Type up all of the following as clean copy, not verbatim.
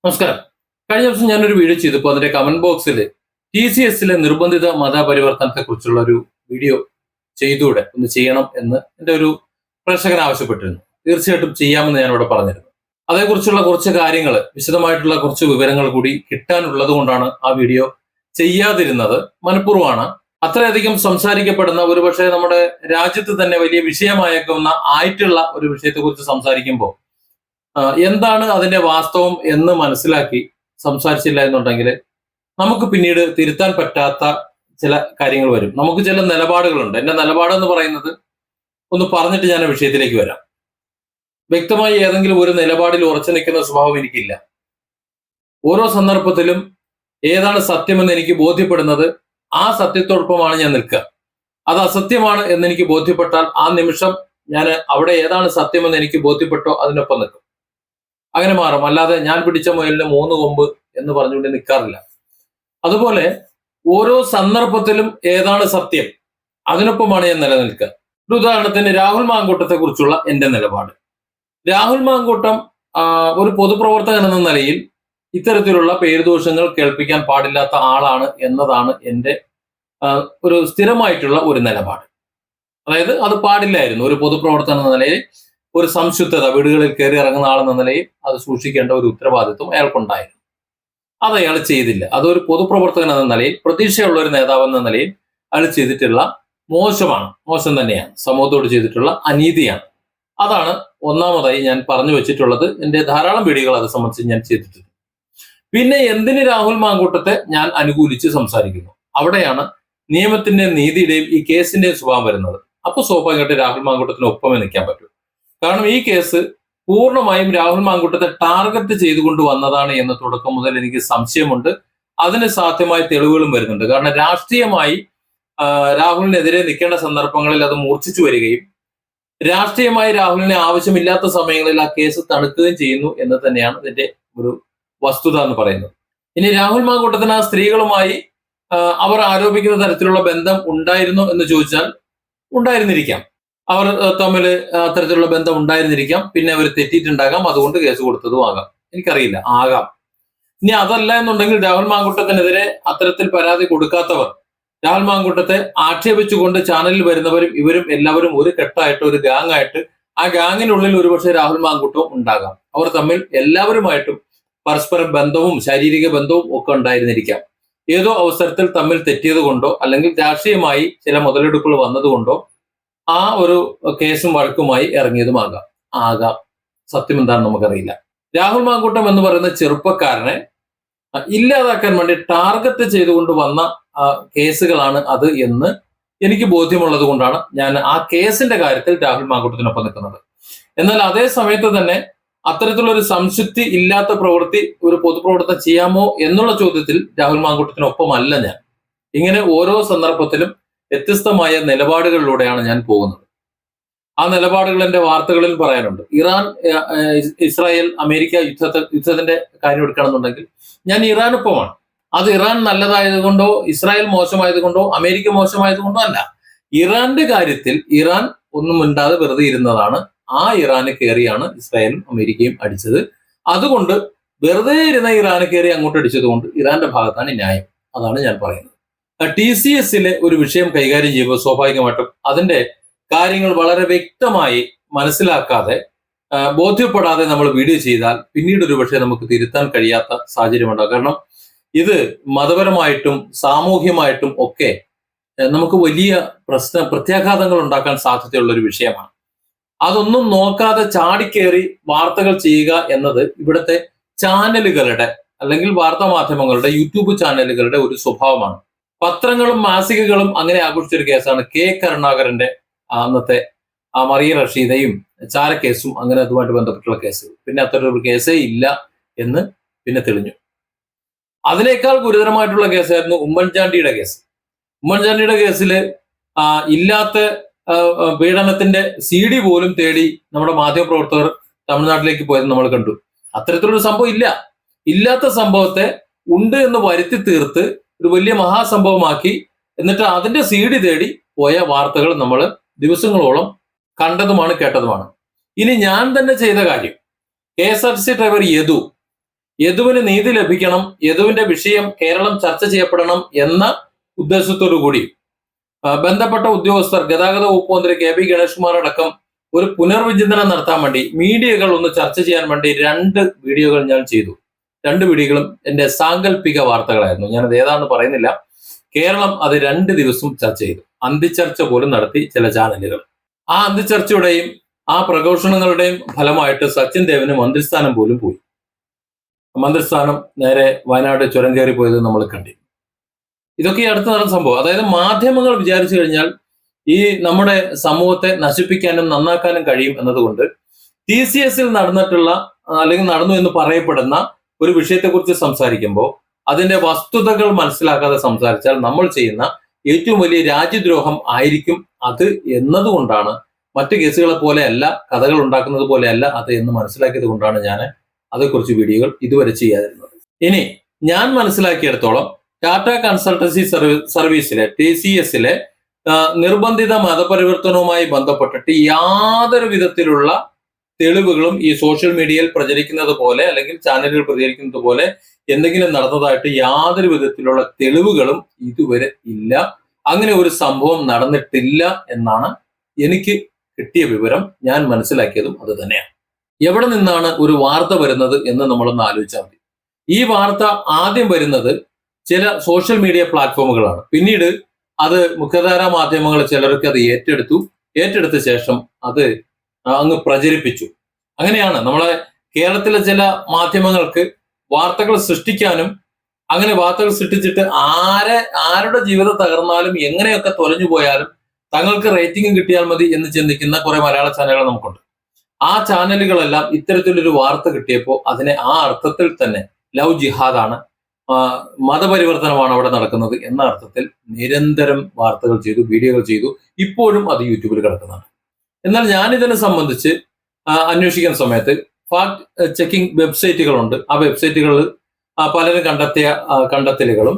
നമസ്കാരം. കഴിഞ്ഞ ദിവസം ഞാനൊരു വീഡിയോ ചെയ്തപ്പോൾ അതിന്റെ കമന്റ് ബോക്സിൽ TCSലെ നിർബന്ധിത മതപരിവർത്തനത്തെ കുറിച്ചുള്ള ഒരു വീഡിയോ ചെയ്തുകൂടെ, ഒന്ന് ചെയ്യണം എന്ന് എന്റെ ഒരു പ്രേക്ഷകൻ ആവശ്യപ്പെട്ടിരുന്നു. തീർച്ചയായിട്ടും ചെയ്യാമെന്ന് ഞാൻ ഇവിടെ പറഞ്ഞിരുന്നു. അതേക്കുറിച്ചുള്ള കുറച്ച് കാര്യങ്ങൾ, വിശദമായിട്ടുള്ള കുറച്ച് വിവരങ്ങൾ കൂടി കിട്ടാനുള്ളത് കൊണ്ടാണ് ആ വീഡിയോ ചെയ്യാതിരുന്നത്. മനഃപൂർവ്വമാണ്. അത്രയധികം സംസാരിക്കപ്പെടുന്ന, ഒരുപക്ഷെ നമ്മുടെ രാജ്യത്ത് തന്നെ വലിയ വിഷയമായേക്കുന്ന ആയിട്ടുള്ള ഒരു വിഷയത്തെക്കുറിച്ച് സംസാരിക്കുമ്പോൾ എന്താണ് അതിന്റെ വാസ്തവം എന്ന് മനസ്സിലാക്കി സംസാരിച്ചില്ല എന്നുണ്ടെങ്കിൽ നമുക്ക് പിന്നീട് തിരുത്താൻ പറ്റാത്ത ചില കാര്യങ്ങൾ വരും. നമുക്ക് ചില നിലപാടുകളുണ്ട്. എന്റെ നിലപാടെന്ന് പറയുന്നത് ഒന്ന് പറഞ്ഞിട്ട് ഞാൻ ആ വിഷയത്തിലേക്ക് വരാം. വ്യക്തമായി ഏതെങ്കിലും ഒരു നിലപാടിൽ ഉറച്ചു നിൽക്കുന്ന സ്വഭാവം എനിക്കില്ല. ഓരോ സന്ദർഭത്തിലും ഏതാണ് സത്യമെന്ന് എനിക്ക് ബോധ്യപ്പെടുന്നത് ആ സത്യത്തോടൊപ്പമാണ് ഞാൻ നിൽക്കുക. അത് അസത്യമാണ് എന്ന് എനിക്ക് ബോധ്യപ്പെട്ടാൽ ആ നിമിഷം ഞാൻ അവിടെ ഏതാണ് സത്യമെന്ന് എനിക്ക് ബോധ്യപ്പെട്ടോ അതിനൊപ്പം നിൽക്കും. അങ്ങനെ മാറും. അല്ലാതെ ഞാൻ പിടിച്ച മുയലിന് 3 കൊമ്പ് എന്ന് പറഞ്ഞുകൊണ്ട് നിൽക്കാറില്ല. അതുപോലെ ഓരോ സന്ദർഭത്തിലും ഏതാണ് സത്യം അതിനൊപ്പമാണ് ഞാൻ നിലനിൽക്കുക. ഒരു ഉദാഹരണത്തിന് രാഹുൽ മാങ്കൂട്ടത്തെ കുറിച്ചുള്ള എന്റെ നിലപാട്. രാഹുൽ മാങ്കൂട്ടം ഒരു പൊതുപ്രവർത്തകൻ എന്ന നിലയിൽ ഇത്തരത്തിലുള്ള പേരുദോഷങ്ങൾ കേൾപ്പിക്കാൻ പാടില്ലാത്ത ആളാണ് എന്നതാണ് എന്റെ ഒരു സ്ഥിരമായിട്ടുള്ള ഒരു നിലപാട്. അതായത് അത് പാടില്ലായിരുന്നു. ഒരു പൊതുപ്രവർത്തകൻ എന്ന നിലയിൽ ഒരു സംശുദ്ധത, വീടുകളിൽ കയറി ഇറങ്ങുന്ന ആളെന്ന നിലയിൽ അത് സൂക്ഷിക്കേണ്ട ഒരു ഉത്തരവാദിത്വം അയാൾക്കുണ്ടായിരുന്നു. അത് അയാൾ ചെയ്തില്ല. അതൊരു പൊതുപ്രവർത്തകൻ എന്ന നിലയിൽ, പ്രതീക്ഷയുള്ള ഒരു നേതാവ് എന്ന നിലയിൽ അയാൾ ചെയ്തിട്ടുള്ള മോശം തന്നെയാണ്. സമൂഹത്തോട് ചെയ്തിട്ടുള്ള അനീതിയാണ്. അതാണ് ഒന്നാമതായി ഞാൻ പറഞ്ഞു വെച്ചിട്ടുള്ളത്. എന്റെ ധാരാളം വീഡിയോകൾ അത് സംബന്ധിച്ച് ഞാൻ ചെയ്തിട്ടുണ്ട്. പിന്നെ എന്തിന് രാഹുൽ മാങ്കൂട്ടത്തെ ഞാൻ അനുകൂലിച്ച് സംസാരിക്കുന്നു? അവിടെയാണ് നിയമത്തിന്റെയും നീതിയുടെയും ഈ കേസിന്റെയും സ്വഭാവം വരുന്നത്. അപ്പൊ സ്വാഭാവികമായിട്ട് രാഹുൽ മാങ്കൂട്ടത്തിന് ഒപ്പമേ നിൽക്കാൻ പറ്റൂ. കാരണം ഈ കേസ് പൂർണ്ണമായും രാഹുൽ മാങ്കൂട്ടത്തെ ടാർഗറ്റ് ചെയ്തുകൊണ്ട് വന്നതാണ് എന്ന് തുടക്കം മുതൽ എനിക്ക് സംശയമുണ്ട്. അതിന് സാധ്യമായ തെളിവുകളും വരുന്നുണ്ട്. കാരണം രാഷ്ട്രീയമായി രാഹുലിനെതിരെ നിൽക്കേണ്ട സന്ദർഭങ്ങളിൽ അത് മൂർച്ഛിച്ചു വരികയും രാഷ്ട്രീയമായി രാഹുലിനെ ആവശ്യമില്ലാത്ത സമയങ്ങളിൽ ആ കേസ് തണുക്കുകയും ചെയ്യുന്നു എന്ന് തന്നെയാണ് ഇതിന്റെ ഒരു വസ്തുത എന്ന് പറയുന്നത്. ഇനി രാഹുൽ മാങ്കൂട്ടത്തിന് ആ സ്ത്രീകളുമായി അവർ ആരോപിക്കുന്ന തരത്തിലുള്ള ബന്ധം ഉണ്ടായിരുന്നോ എന്ന് ചോദിച്ചാൽ ഉണ്ടായിരുന്നിരിക്കാം. അവർ തമ്മിൽ അത്തരത്തിലുള്ള ബന്ധം ഉണ്ടായിരുന്നിരിക്കാം. പിന്നെ അവർ തെറ്റിയിട്ടുണ്ടാകാം. അതുകൊണ്ട് കേസ് കൊടുത്തതും ആകാം. എനിക്കറിയില്ല, ആകാം. ഇനി അതല്ല എന്നുണ്ടെങ്കിൽ രാഹുൽ മാങ്കൂട്ടത്തിനെതിരെ അത്തരത്തിൽ പരാതി കൊടുക്കാത്തവർ, രാഹുൽ മാങ്കൂട്ടത്തെ ആക്ഷേപിച്ചുകൊണ്ട് ചാനലിൽ വരുന്നവരും ഇവരും എല്ലാവരും ഒരു കെട്ടായിട്ട്, ഒരു ഗാങ് ആയിട്ട്, ആ ഗാങ്ങിനുള്ളിൽ ഒരുപക്ഷെ രാഹുൽ മാങ്കൂട്ടവും ഉണ്ടാകാം. അവർ തമ്മിൽ എല്ലാവരുമായിട്ടും പരസ്പര ബന്ധവും ശാരീരിക ബന്ധവും ഒക്കെ ഉണ്ടായിരുന്നിരിക്കാം. ഏതോ അവസരത്തിൽ തമ്മിൽ തെറ്റിയത് കൊണ്ടോ അല്ലെങ്കിൽ രാഷ്ട്രീയമായി ചില മുതലെടുപ്പുകൾ വന്നതുകൊണ്ടോ ആ ഒരു കേസും വഴക്കുമായി ആകാം. സത്യം എന്താണെന്ന് നമുക്കറിയില്ല. രാഹുൽ മാങ്കൂട്ടം എന്ന് പറയുന്ന ചെറുപ്പക്കാരനെ ഇല്ലാതാക്കാൻ വേണ്ടി ടാർഗറ്റ് ചെയ്തുകൊണ്ട് വന്ന കേസുകളാണ് അത് എന്ന് എനിക്ക് ബോധ്യമുള്ളത് കൊണ്ടാണ് ഞാൻ ആ കേസിന്റെ കാര്യത്തിൽ രാഹുൽ മാങ്കൂട്ടത്തിനൊപ്പം നിൽക്കുന്നത്. എന്നാൽ അതേ സമയത്ത് തന്നെ അത്തരത്തിലുള്ള ഒരു സംശുദ്ധി ഇല്ലാത്ത പ്രവൃത്തി ഒരു പൊതുപ്രവർത്തനം ചെയ്യാമോ എന്നുള്ള ചോദ്യത്തിൽ രാഹുൽ മാങ്കൂട്ടത്തിനൊപ്പമല്ല ഞാൻ. ഇങ്ങനെ ഓരോ സന്ദർഭത്തിലും വ്യത്യസ്തമായ നിലപാടുകളിലൂടെയാണ് ഞാൻ പോകുന്നത്. ആ നിലപാടുകൾ എന്റെ വാർത്തകളിൽ പറയാനുണ്ട്. ഇറാൻ ഇസ്രായേൽ അമേരിക്ക യുദ്ധത്തിന്റെ കാര്യം എടുക്കണമെന്നുണ്ടെങ്കിൽ ഞാൻ ഇറാനൊപ്പമാണ്. അത് ഇറാൻ നല്ലതായതുകൊണ്ടോ ഇസ്രായേൽ മോശമായതുകൊണ്ടോ അമേരിക്ക മോശമായതുകൊണ്ടോ അല്ല. ഇറാന്റെ കാര്യത്തിൽ ഇറാൻ ഒന്നും മിണ്ടാതെ വെറുതെ ഇരുന്നതാണ്. ആ ഇറാന് കയറിയാണ് ഇസ്രായേലും അമേരിക്കയും അടിച്ചത്. അതുകൊണ്ട് വെറുതെ ഇരുന്ന ഇറാന് കയറി അങ്ങോട്ട് അടിച്ചത് കൊണ്ട് ഇറാന്റെ ഭാഗത്താണ് ന്യായം. അതാണ് ഞാൻ പറയുന്നത്. TCSലെ ഒരു വിഷയം കൈകാര്യം ചെയ്യുമ്പോൾ സ്വാഭാവികമായിട്ടും അതിന്റെ കാര്യങ്ങൾ വളരെ വ്യക്തമായി മനസ്സിലാക്കാതെ ബോധ്യപ്പെടാതെ നമ്മൾ വീഡിയോ ചെയ്താൽ പിന്നീട് ഒരു പക്ഷേ നമുക്ക് തിരുത്താൻ കഴിയാത്ത സാഹചര്യമുണ്ടാകും. കാരണം ഇത് മതപരമായിട്ടും സാമൂഹ്യമായിട്ടും ഒക്കെ നമുക്ക് വലിയ പ്രത്യാഘാതങ്ങൾ ഉണ്ടാക്കാൻ സാധ്യതയുള്ള ഒരു വിഷയമാണ്. അതൊന്നും നോക്കാതെ ചാടിക്കേറി വാർത്തകൾ ചെയ്യുക എന്നത് ഇവിടുത്തെ ചാനലുകളുടെ അല്ലെങ്കിൽ വാർത്താ മാധ്യമങ്ങളുടെ, യൂട്യൂബ് ചാനലുകളുടെ ഒരു സ്വഭാവമാണ്. പത്രങ്ങളും മാസികകളും അങ്ങനെ ആഘോഷിച്ചൊരു കേസാണ് കരുണാകരന്റെ അന്നത്തെ മറിയ റഷീദയും ചാരക്കേസും അങ്ങനെ അതുമായിട്ട് ബന്ധപ്പെട്ടുള്ള കേസുകൾ. പിന്നെ അത്തരമൊരു കേസേ ഇല്ല എന്ന് പിന്നെ തെളിഞ്ഞു. അതിനേക്കാൾ ഗുരുതരമായിട്ടുള്ള കേസായിരുന്നു ഉമ്മൻചാണ്ടിയുടെ കേസ്. ഉമ്മൻചാണ്ടിയുടെ കേസിൽ ഇല്ലാത്ത പീഡനത്തിന്റെ CD പോലും തേടി നമ്മുടെ മാധ്യമപ്രവർത്തകർ തമിഴ്നാട്ടിലേക്ക് പോയത് നമ്മൾ കണ്ടു. അത്തരത്തിലൊരു സംഭവം ഇല്ല. ഇല്ലാത്ത സംഭവത്തെ ഉണ്ട് എന്ന് വരുത്തി തീർത്ത് ഒരു വലിയ മഹാസംഭവമാക്കി എന്നിട്ട് അതിന്റെ CD തേടി പോയ വാർത്തകൾ നമ്മൾ ദിവസങ്ങളോളം കണ്ടതുമാണ്, കേട്ടതുമാണ്. ഇനി ഞാൻ തന്നെ ചെയ്ത കാര്യം, KSRTC ഡ്രൈവർ യദു യദുവിന് നീതി ലഭിക്കണം, യദുവിന്റെ വിഷയം കേരളം ചർച്ച ചെയ്യപ്പെടണം എന്ന ഉദ്ദേശത്തോടു കൂടി ബന്ധപ്പെട്ട ഉദ്യോഗസ്ഥർ, ഗതാഗത വകുപ്പ് മന്ത്രി കെ ബി ഗണേഷ് കുമാർ അടക്കം ഒരു പുനർവിചിന്തനം നടത്താൻ വേണ്ടി മീഡിയകൾ ഒന്ന് ചർച്ച ചെയ്യാൻ വേണ്ടി 2 വീഡിയോകൾ ഞാൻ ചെയ്തു. 2 വീഡിയോകളും എന്റെ സാങ്കല്പിക വാർത്തകളായിരുന്നു. ഞാനത് ഏതാണെന്ന് പറയുന്നില്ല. കേരളം അത് 2 ദിവസം ചർച്ച ചെയ്തു. അന്തിച്ചർച്ച പോലും നടത്തി ചില ചാനലുകൾ. ആ അന്തിച്ചർച്ചയുടെയും ആ പ്രഘോഷണങ്ങളുടെയും ഫലമായിട്ട് സച്ചിൻ ദേവിന് മന്ത്രിസ്ഥാനം പോലും പോയി. മന്ത്രിസ്ഥാനം നേരെ വയനാട് ചുരം കയറി പോയത് നമ്മൾ കണ്ടു. ഇതൊക്കെ ഈ അടുത്ത് നടന്ന സംഭവം. അതായത് മാധ്യമങ്ങൾ വിചാരിച്ചു കഴിഞ്ഞാൽ ഈ നമ്മുടെ സമൂഹത്തെ നശിപ്പിക്കാനും നന്നാക്കാനും കഴിയും എന്നതുകൊണ്ട് TCS-ൽ നടന്നിട്ടുള്ള അല്ലെങ്കിൽ നടന്നു എന്ന് പറയപ്പെടുന്ന ഒരു വിഷയത്തെക്കുറിച്ച് സംസാരിക്കുമ്പോൾ അതിന്റെ വസ്തുതകൾ മനസ്സിലാക്കാതെ സംസാരിച്ചാൽ നമ്മൾ ചെയ്യുന്ന ഏറ്റവും വലിയ രാജ്യദ്രോഹം ആയിരിക്കും അത് എന്നതുകൊണ്ടാണ്, മറ്റു കേസുകളെ പോലെയല്ല, കഥകൾ ഉണ്ടാക്കുന്നത് പോലെയല്ല അത് എന്ന് മനസ്സിലാക്കിയത് കൊണ്ടാണ് ഞാൻ അതേക്കുറിച്ച് വീഡിയോകൾ ഇതുവരെ ചെയ്യാതിരുന്നത്. ഇനി ഞാൻ മനസ്സിലാക്കിയിടത്തോളം ടാറ്റ കൺസൾട്ടൻസി സർവീസിലെ TCS-ലെ നിർബന്ധിത മതപരിവർത്തനവുമായി ബന്ധപ്പെട്ടിട്ട് യാതൊരു വിധത്തിലുള്ള തെളിവുകളും ഈ സോഷ്യൽ മീഡിയയിൽ പ്രചരിക്കുന്നത് പോലെ അല്ലെങ്കിൽ ചാനലുകൾ പ്രചരിക്കുന്നത് പോലെ എന്തെങ്കിലും നടന്നതായിട്ട് യാതൊരു വിധത്തിലുള്ള തെളിവുകളും ഇതുവരെ ഇല്ല. അങ്ങനെ ഒരു സംഭവം നടന്നിട്ടില്ല എന്നാണ് എനിക്ക് കിട്ടിയ വിവരം. ഞാൻ മനസ്സിലാക്കിയതും അത് തന്നെയാണ്. എവിടെ നിന്നാണ് ഒരു വാർത്ത വരുന്നത് എന്ന് നമ്മളൊന്ന് ആലോചിച്ചാൽ മതി. ഈ വാർത്ത ആദ്യം വരുന്നത് ചില സോഷ്യൽ മീഡിയ പ്ലാറ്റ്ഫോമുകളാണ്. പിന്നീട് അത് മുഖ്യധാരാ മാധ്യമങ്ങൾ ചിലർക്ക് അത് ഏറ്റെടുത്ത ശേഷം അത് അങ്ങ് പ്രചരിപ്പിച്ചു. അങ്ങനെയാണ് നമ്മളെ കേരളത്തിലെ ചില മാധ്യമങ്ങൾക്ക് വാർത്തകൾ സൃഷ്ടിക്കാനും, അങ്ങനെ വാർത്തകൾ സൃഷ്ടിച്ചിട്ട് ആരുടെ ജീവിതം തകർന്നാലും എങ്ങനെയൊക്കെ തൊലഞ്ഞു പോയാലും തങ്ങൾക്ക് റേറ്റിംഗ് കിട്ടിയാൽ മതി എന്ന് ചിന്തിക്കുന്ന കുറെ മലയാള ചാനലുകൾ നമുക്കുണ്ട്. ആ ചാനലുകളെല്ലാം ഇത്തരത്തിലൊരു വാർത്ത കിട്ടിയപ്പോൾ അതിനെ ആ അർത്ഥത്തിൽ തന്നെ ലവ് ജിഹാദാണ്, മതപരിവർത്തനമാണ് അവിടെ നടക്കുന്നത് എന്ന അർത്ഥത്തിൽ നിരന്തരം വാർത്തകൾ ചെയ്തു, വീഡിയോകൾ ചെയ്തു. ഇപ്പോഴും അത് യൂട്യൂബിൽ കിടക്കുന്നതാണ്. എന്നാൽ ഞാൻ ഇതിനെ സംബന്ധിച്ച് അന്വേഷിക്കുന്ന സമയത്ത് ഫാക്ട് ചെക്കിംഗ് വെബ്സൈറ്റുകളുണ്ട്. ആ വെബ്സൈറ്റുകളിൽ പലരും കണ്ടെത്തിയ കണ്ടെത്തലുകളും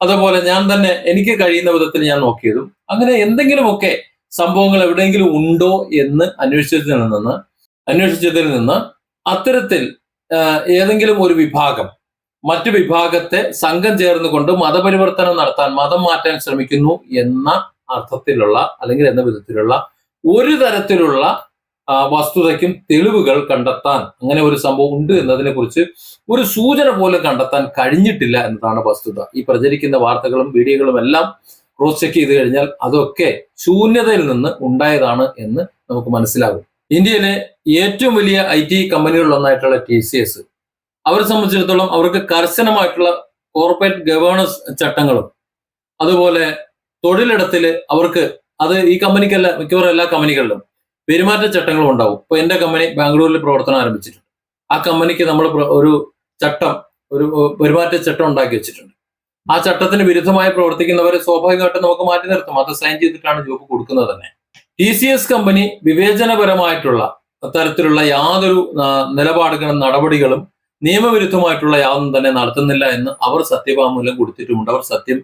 അതുപോലെ ഞാൻ തന്നെ എനിക്ക് കഴിയുന്ന വിധത്തിൽ ഞാൻ നോക്കിയതും അങ്ങനെ എന്തെങ്കിലുമൊക്കെ സംഭവങ്ങൾ എവിടെയെങ്കിലും ഉണ്ടോ എന്ന് അന്വേഷിച്ചതിൽ നിന്ന് അത്തരത്തിൽ ഏതെങ്കിലും ഒരു വിഭാഗം മറ്റു വിഭാഗത്തെ സംഘം ചേർന്നുകൊണ്ട് മതപരിവർത്തനം നടത്താൻ, മതം മാറ്റാൻ ശ്രമിക്കുന്നു എന്ന അർത്ഥത്തിലുള്ള അല്ലെങ്കിൽ എന്ന വിധത്തിലുള്ള ഒരു തരത്തിലുള്ള വസ്തുതയ്ക്കും തെളിവുകൾ കണ്ടെത്താൻ, അങ്ങനെ ഒരു സംഭവം ഉണ്ട് എന്നതിനെ കുറിച്ച് ഒരു സൂചന പോലും കണ്ടെത്താൻ കഴിഞ്ഞിട്ടില്ല എന്നതാണ് വസ്തുത. ഈ പ്രചരിക്കുന്ന വാർത്തകളും വീഡിയോകളും എല്ലാം ക്രോസ് ചെക്ക് ചെയ്ത് കഴിഞ്ഞാൽ അതൊക്കെ ശൂന്യതയിൽ നിന്ന് ഉണ്ടായതാണ് എന്ന് നമുക്ക് മനസ്സിലാകും. ഇന്ത്യയിലെ ഏറ്റവും വലിയ IT കമ്പനികളിലൊന്നായിട്ടുള്ള TCS, അവരെ സംബന്ധിച്ചിടത്തോളം അവർക്ക് കർശനമായിട്ടുള്ള കോർപ്പറേറ്റ് ഗവേണൻസ് ചട്ടങ്ങളും അതുപോലെ തൊഴിലിടത്തിൽ അവർക്ക്, അത് ഈ കമ്പനിക്കല്ല, മിക്കവാറും എല്ലാ കമ്പനികളിലും പെരുമാറ്റ ചട്ടങ്ങളും ഉണ്ടാവും. ഇപ്പൊ എന്റെ കമ്പനി ബാംഗ്ലൂരിൽ പ്രവർത്തനം ആരംഭിച്ചിട്ടുണ്ട്. ആ കമ്പനിക്ക് നമ്മൾ ഒരു പെരുമാറ്റ ചട്ടം ഉണ്ടാക്കി വെച്ചിട്ടുണ്ട്. ആ ചട്ടത്തിന് വിരുദ്ധമായി പ്രവർത്തിക്കുന്നവരെ സ്വാഭാവികമായിട്ടും നമുക്ക് മാറ്റി നിർത്തും. അത് സൈൻ ചെയ്തിട്ടാണ് ജോബ് കൊടുക്കുന്നത് തന്നെ. TCS കമ്പനി വിവേചനപരമായിട്ടുള്ള തരത്തിലുള്ള യാതൊരു നിലപാടുകളും നടപടികളും നിയമവിരുദ്ധമായിട്ടുള്ള യാതൊന്നും തന്നെ നടത്തുന്നില്ല എന്ന് അവർ സത്യവാങ്മൂലം കൊടുത്തിട്ടുമുണ്ട്. അവർ സത്യം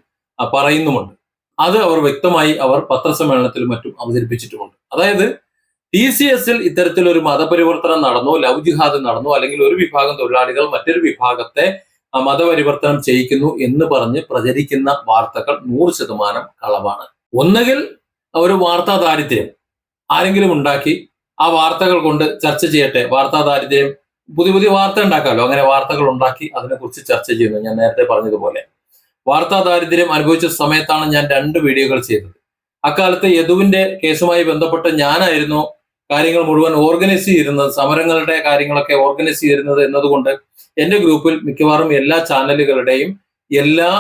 പറയുന്നുമുണ്ട്. അത് അവർ വ്യക്തമായി അവർ പത്രസമ്മേളനത്തിലും മറ്റും അവതരിപ്പിച്ചിട്ടുമുണ്ട്. അതായത് TCS-ൽ ഇത്തരത്തിലൊരു മതപരിവർത്തനം നടന്നോ, ലവ് ജിഹാദ് നടന്നോ, അല്ലെങ്കിൽ ഒരു വിഭാഗം തൊഴിലാളികൾ മറ്റൊരു വിഭാഗത്തെ മതപരിവർത്തനം ചെയ്യിക്കുന്നു എന്ന് പറഞ്ഞ് പ്രചരിക്കുന്ന വാർത്തകൾ 100% കളവാണ്. ഒന്നുകിൽ ഒരു വാർത്താ ദാരിദ്ര്യം ആരെങ്കിലും ഉണ്ടാക്കി ആ വാർത്തകൾ കൊണ്ട് ചർച്ച ചെയ്യട്ടെ, വാർത്താ ദാരിദ്ര്യം, പുതിയ വാർത്ത ഉണ്ടാക്കാമല്ലോ, അങ്ങനെ വാർത്തകൾ ഉണ്ടാക്കി അതിനെക്കുറിച്ച് ചർച്ച ചെയ്യുന്നു. ഞാൻ നേരത്തെ പറഞ്ഞതുപോലെ വാർത്താ ദാരിദ്ര്യം അനുഭവിച്ച സമയത്താണ് ഞാൻ 2 വീഡിയോകൾ ചെയ്തത്. അക്കാലത്ത് യദുവിന്റെ കേസുമായി ബന്ധപ്പെട്ട് ഞാനായിരുന്നു കാര്യങ്ങൾ മുഴുവൻ ഓർഗനൈസ് ചെയ്തിരുന്നത്, സമരങ്ങളുടെ കാര്യങ്ങളൊക്കെ ഓർഗനൈസ് ചെയ്തിരുന്നത് എന്നതുകൊണ്ട് എന്റെ ഗ്രൂപ്പിൽ മിക്കവാറും എല്ലാ ചാനലുകളുടെയും എല്ലാ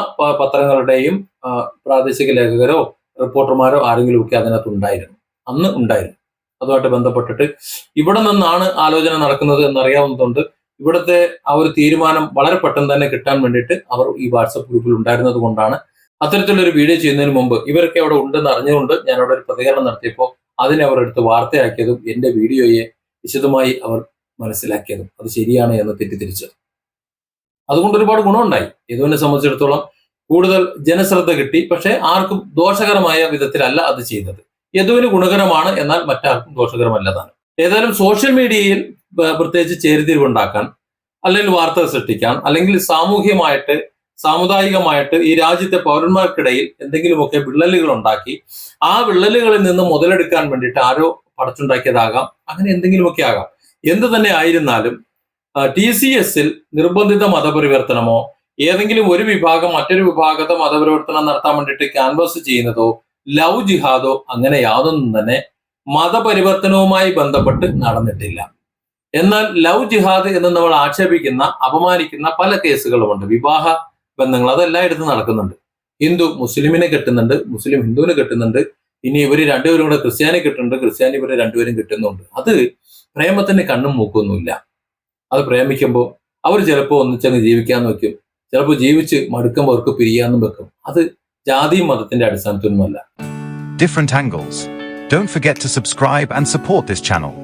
പത്രങ്ങളുടെയും പ്രാദേശിക ലേഖകരോ റിപ്പോർട്ടർമാരോ ആരെങ്കിലും ഒക്കെ അതിനകത്ത് അന്ന് ഉണ്ടായിരുന്നു. അതുമായിട്ട് ബന്ധപ്പെട്ടിട്ട് ഇവിടെ നിന്നാണ് ആലോചന നടക്കുന്നത് എന്നറിയാവുന്നതുകൊണ്ട് ഇവിടുത്തെ ആ ഒരു തീരുമാനം വളരെ പെട്ടെന്ന് തന്നെ കിട്ടാൻ വേണ്ടിയിട്ട് അവർ ഈ വാട്സപ്പ് ഗ്രൂപ്പിൽ ഉണ്ടായിരുന്നത് കൊണ്ടാണ് അത്തരത്തിലൊരു വീഡിയോ ചെയ്യുന്നതിന് മുമ്പ് ഇവരൊക്കെ അവിടെ ഉണ്ടെന്ന് അറിഞ്ഞുകൊണ്ട് ഞാൻ അവിടെ ഒരു പ്രതികരണം നടത്തിയപ്പോൾ അതിനെ അവർ എടുത്ത് വാർത്തയാക്കിയതും എന്റെ വീഡിയോയെ വിശദമായി അവർ മനസ്സിലാക്കിയതും അത് ശരിയാണ് എന്ന് തെറ്റിദ്ധരിച്ചത്. അതുകൊണ്ട് ഒരുപാട് ഗുണമുണ്ടായി. യദുവിനെ സംബന്ധിച്ചിടത്തോളം കൂടുതൽ ജനശ്രദ്ധ കിട്ടി. പക്ഷെ ആർക്കും ദോഷകരമായ വിധത്തിലല്ല അത് ചെയ്തത്. യദുവിന് ഗുണകരമാണ്, എന്നാൽ മറ്റാർക്കും ദോഷകരമല്ലതാണ്. ഏതായാലും സോഷ്യൽ മീഡിയയിൽ പ്രത്യേകിച്ച് ചേരിതിരിവുണ്ടാക്കാൻ അല്ലെങ്കിൽ വാർത്ത സൃഷ്ടിക്കാൻ, അല്ലെങ്കിൽ സാമുദായികമായിട്ട് ഈ രാജ്യത്തെ പൗരന്മാർക്കിടയിൽ എന്തെങ്കിലുമൊക്കെ വിള്ളലുകൾ ഉണ്ടാക്കി ആ വിള്ളലുകളിൽ നിന്ന് മുതലെടുക്കാൻ വേണ്ടിയിട്ട് ആരോ പടച്ചുണ്ടാക്കിയതാകാം, അങ്ങനെ എന്തെങ്കിലുമൊക്കെ ആകാം. എന്ത് തന്നെ ആയിരുന്നാലും TCS-ൽ നിർബന്ധിത മതപരിവർത്തനമോ ഏതെങ്കിലും ഒരു വിഭാഗം മറ്റൊരു വിഭാഗത്തെ മതപരിവർത്തനം നടത്താൻ വേണ്ടിയിട്ട് ക്യാൻവാസ് ചെയ്യുന്നതോ ലവ് ജിഹാദോ അങ്ങനെ യാതൊന്നും തന്നെ മതപരിവർത്തനവുമായി ബന്ധപ്പെട്ട് നടന്നിട്ടില്ല. എന്നാൽ ലവ് ജിഹാദ് എന്ന് നമ്മൾ ആക്ഷേപിക്കുന്ന, അപമാനിക്കുന്ന പല കേസുകളുമുണ്ട്. വിവാഹ ബന്ധങ്ങൾ അതെല്ലായിടത്തും നടക്കുന്നുണ്ട്. ഹിന്ദു മുസ്ലിമിനെ കെട്ടുന്നുണ്ട്, മുസ്ലിം ഹിന്ദുവിനെ കെട്ടുന്നുണ്ട്, ഇനി ഇവർ രണ്ടുപേരും കൂടെ ക്രിസ്ത്യാനി കെട്ടുന്നുണ്ട്, ക്രിസ്ത്യാനി ഇവരെ രണ്ടുപേരും കിട്ടുന്നുണ്ട്. അത് പ്രേമത്തിന് കണ്ണും മൂക്കൊന്നുമില്ല. അത് പ്രേമിക്കുമ്പോൾ അവർ ചിലപ്പോൾ ഒന്നിച്ചങ്ങ് ജീവിക്കാന്ന് വെക്കും, ചിലപ്പോൾ ജീവിച്ച് മടുക്കുമ്പോൾ അവർക്ക് പിരിയാന്നും വെക്കും. അത് ജാതിയും മതത്തിന്റെ അടിസ്ഥാനത്തിലൊന്നുമല്ല. Different angles. Don't forget to subscribe and support this channel.